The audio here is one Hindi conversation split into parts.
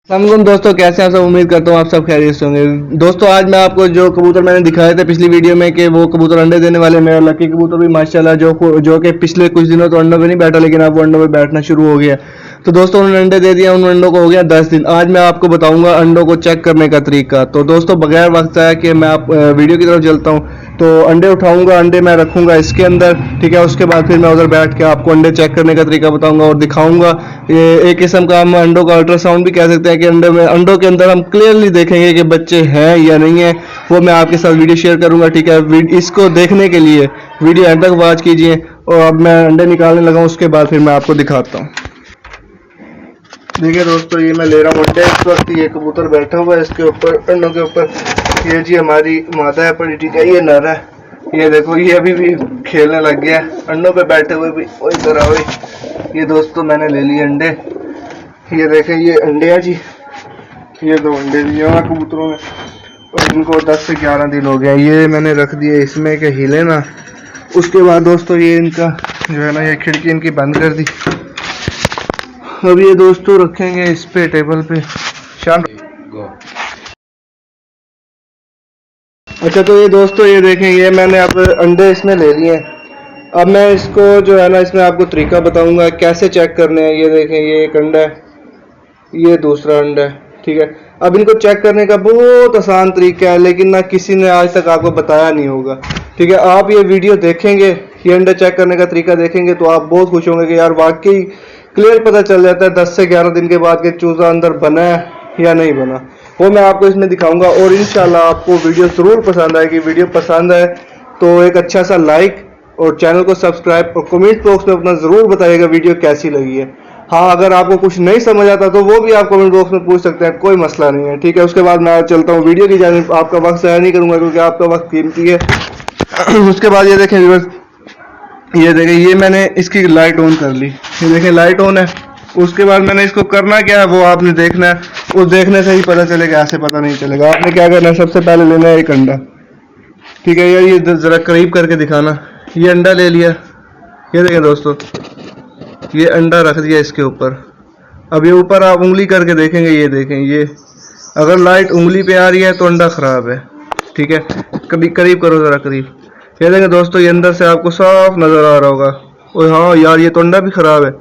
अस्सलामुअलैकुम दोस्तों, कैसे हैं आप सब। उम्मीद करता हूँ आप सब खैरियत से होंगे। दोस्तों आज मैं आपको जो कबूतर मैंने दिखाए थे पिछली वीडियो में कि वो कबूतर अंडे देने वाले, मेरा लकी कबूतर भी माशाल्लाह जो कि पिछले कुछ दिनों तो अंडों पे नहीं बैठा, लेकिन अब वो अंडों पे बैठना शुरू हो गया। तो दोस्तों उन्होंने अंडे दे दिया, उन अंडों को हो गया 10 दिन। आज मैं आपको बताऊंगा अंडों को चेक करने का तरीका। तो दोस्तों बगैर वक्त आया कि मैं आप वीडियो की तरफ चलता हूँ। तो अंडे उठाऊंगा, अंडे मैं रखूंगा इसके अंदर, ठीक है। उसके बाद फिर मैं उधर बैठ के आपको अंडे चेक करने का तरीका बताऊंगा और दिखाऊंगा। ये एक किस्म का हम अंडों का अल्ट्रासाउंड भी कह सकते हैं कि अंडों के अंदर हम क्लियरली देखेंगे कि बच्चे हैं या नहीं है। वो मैं आपके साथ वीडियो शेयर करूंगा, ठीक है। इसको देखने के लिए वीडियो एंड तक वॉच कीजिए। और अब मैं अंडे निकालने लगा हूँ, उसके बाद फिर मैं आपको दिखाता हूँ। देखिए दोस्तों, ये मैं ले रहा हूँ अंडे। इस वक्त ये कबूतर बैठा हुआ है इसके ऊपर, अंडों के ऊपर। ये जी हमारी मादा है पड़ी, ठीक है। ये नर है, ये देखो ये अभी भी खेलने लग गया है अंडों पे बैठे हुए भी। वही तरह वही। ये दोस्तों मैंने ले लिए अंडे, ये देखें ये अंडे हैं जी। ये दो अंडे दिए हैं कबूतरों ने और इनको 10 से 11 दिन हो गया। ये मैंने रख दिए इसमें कि हिले ना। उसके बाद दोस्तों ये इनका जो है ना, ये खिड़की इनकी बंद कर दी। अब ये दोस्तों रखेंगे इस पे टेबल पे शाम। अच्छा तो ये दोस्तों ये देखें, ये मैंने अब अंडे इसमें ले लिए हैं। अब मैं इसको जो है ना, इसमें आपको तरीका बताऊंगा कैसे चेक करने हैं। ये देखें ये एक अंडा है, ये दूसरा अंडा है, ठीक है। अब इनको चेक करने का बहुत आसान तरीका है, लेकिन ना किसी ने आज तक आपको बताया नहीं होगा, ठीक है। आप ये वीडियो देखेंगे, ये अंडा चेक करने का तरीका देखेंगे तो आप बहुत खुश होंगे कि यार वाकई क्लियर पता चल जाता है 10 से 11 दिन के बाद कि चूज़ा अंदर बना है या नहीं बना। वो मैं आपको इसमें दिखाऊंगा और इंशाल्लाह आपको वीडियो ज़रूर पसंद आएगी। वीडियो पसंद आए तो एक अच्छा सा लाइक और चैनल को सब्सक्राइब और कमेंट बॉक्स में अपना ज़रूर बताइएगा वीडियो कैसी लगी है। हाँ, अगर आपको कुछ नहीं समझ आता तो वो भी आप कमेंट बॉक्स में पूछ सकते हैं, कोई मसला नहीं है, ठीक है। उसके बाद मैं चलता हूँ वीडियो की जानिब। आपका वक्त ज़ाया नहीं करूँगा क्योंकि आपका वक्त कीमती है। उसके बाद ये देखें व्यूअर्स, ये देखें ये मैंने इसकी लाइट ऑन कर ली। ये देखें लाइट ऑन है। उसके बाद मैंने इसको करना क्या है वो आपने देखना है। उस देखने से ही पता चलेगा, ऐसे पता नहीं चलेगा। आपने क्या करना है, सबसे पहले लेना है एक अंडा, ठीक है। यार ये ज़रा करीब करके दिखाना। ये अंडा ले लिया, ये देखें दोस्तों, ये अंडा रख दिया इसके ऊपर। अब ये ऊपर आप उंगली करके देखेंगे, ये देखें ये अगर लाइट उंगली पे आ रही है तो अंडा ख़राब है, ठीक है। कभी करीब करो ज़रा करीब। ये देखें दोस्तों, ये अंदर से आपको साफ नज़र आ रहा होगा। और हाँ यार ये तो अंडा भी ख़राब है।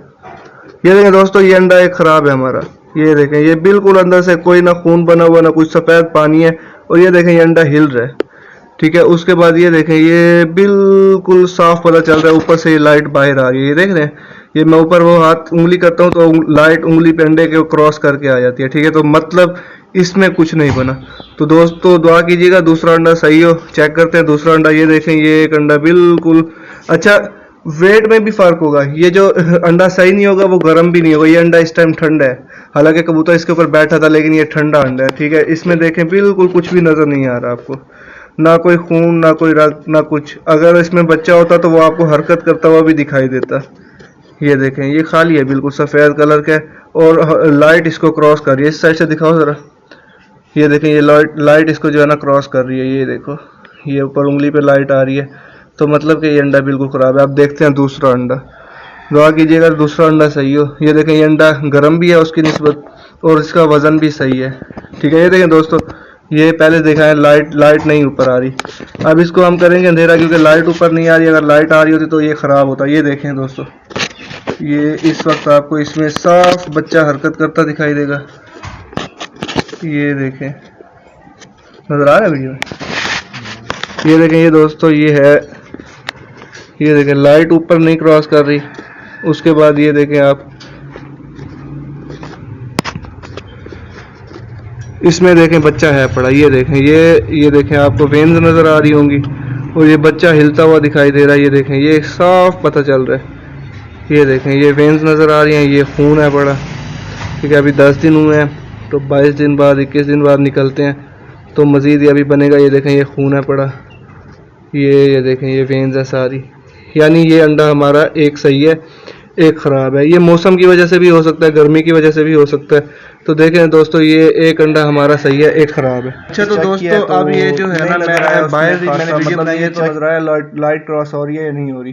ये देखें दोस्तों, ये अंडा एक ख़राब है हमारा। ये देखें ये बिल्कुल अंदर से कोई ना खून बना हुआ ना कुछ, सफ़ेद पानी है। और ये देखें ये अंडा हिल रहा है, ठीक है। उसके बाद ये देखें ये बिल्कुल साफ पता चल रहा है, ऊपर से ये लाइट बाहर आ रही है। ये देख रहे हैं, ये मैं ऊपर वो हाथ उंगली करता हूँ तो लाइट उंगली पे अंडे के क्रॉस करके आ जाती है, ठीक है। तो मतलब इसमें कुछ नहीं बना। तो दोस्तों दुआ कीजिएगा दूसरा अंडा सही हो। चेक करते हैं दूसरा अंडा। ये देखें ये एक अंडा बिल्कुल अच्छा, वेट में भी फ़र्क होगा। ये जो अंडा सही नहीं होगा वो गर्म भी नहीं होगा। ये अंडा इस टाइम ठंडा है, हालांकि कबूतर इसके ऊपर बैठा था, लेकिन ये ठंडा अंडा है, ठीक है। इसमें देखें बिल्कुल कुछ भी नज़र नहीं आ रहा आपको, ना कोई खून ना कोई रक्त ना कुछ। अगर इसमें बच्चा होता तो वो आपको हरकत करता हुआ भी दिखाई देता। ये देखें ये खाली है, बिल्कुल सफ़ेद कलर का है और लाइट इसको क्रॉस कर रही है। इस साइड से दिखाओ ज़रा। ये देखें ये लाइट इसको जो है ना क्रॉस कर रही है। ये देखो ये ऊपर उंगली पे लाइट आ रही है, तो मतलब कि ये अंडा बिल्कुल ख़राब है। अब देखते हैं दूसरा अंडा। दुआ कीजिएगा दूसरा अंडा सही हो। ये देखें ये अंडा गर्म भी है उसकी निस्बत और इसका वज़न भी सही है, ठीक है। ये देखें दोस्तों, ये पहले देखा है लाइट नहीं ऊपर आ रही। अब इसको हम करेंगे अंधेरा क्योंकि लाइट ऊपर नहीं आ रही। अगर लाइट आ रही होती तो ये ख़राब होता। ये देखें दोस्तों, ये इस वक्त आपको इसमें साफ बच्चा हरकत करता दिखाई देगा। ये देखें, नज़र आ रहा है वीडियो में। ये देखें ये दोस्तों ये है, ये देखें लाइट ऊपर नहीं क्रॉस कर रही। उसके बाद ये देखें आप, इसमें देखें बच्चा है पड़ा। ये देखें ये देखें आपको वेन्स नज़र आ रही होंगी और ये बच्चा हिलता हुआ दिखाई दे रहा है। ये देखें ये साफ पता चल रहा है। ये देखें ये वेन्स नज़र आ रही हैं, ये खून है पड़ा, ठीक है। अभी 10 दिन हुए हैं तो 22 दिन बाद 21 दिन बाद निकलते हैं तो मज़ीद ये अभी बनेगा। ये देखें ये खून है पड़ा, ये देखें ये वेन्स है सारी। यानी ये अंडा हमारा एक सही है एक ख़राब है। ये मौसम की वजह से भी हो सकता है, गर्मी की वजह से भी हो सकता है। तो देखें दोस्तों ये एक अंडा हमारा सही है एक ख़राब है। अच्छा तो दोस्तों अब ये जो है ना, मैं बाहर मैंने वीडियो बनाई है तो नजर आया लाइट क्रॉस हो रही है या नहीं हो रही।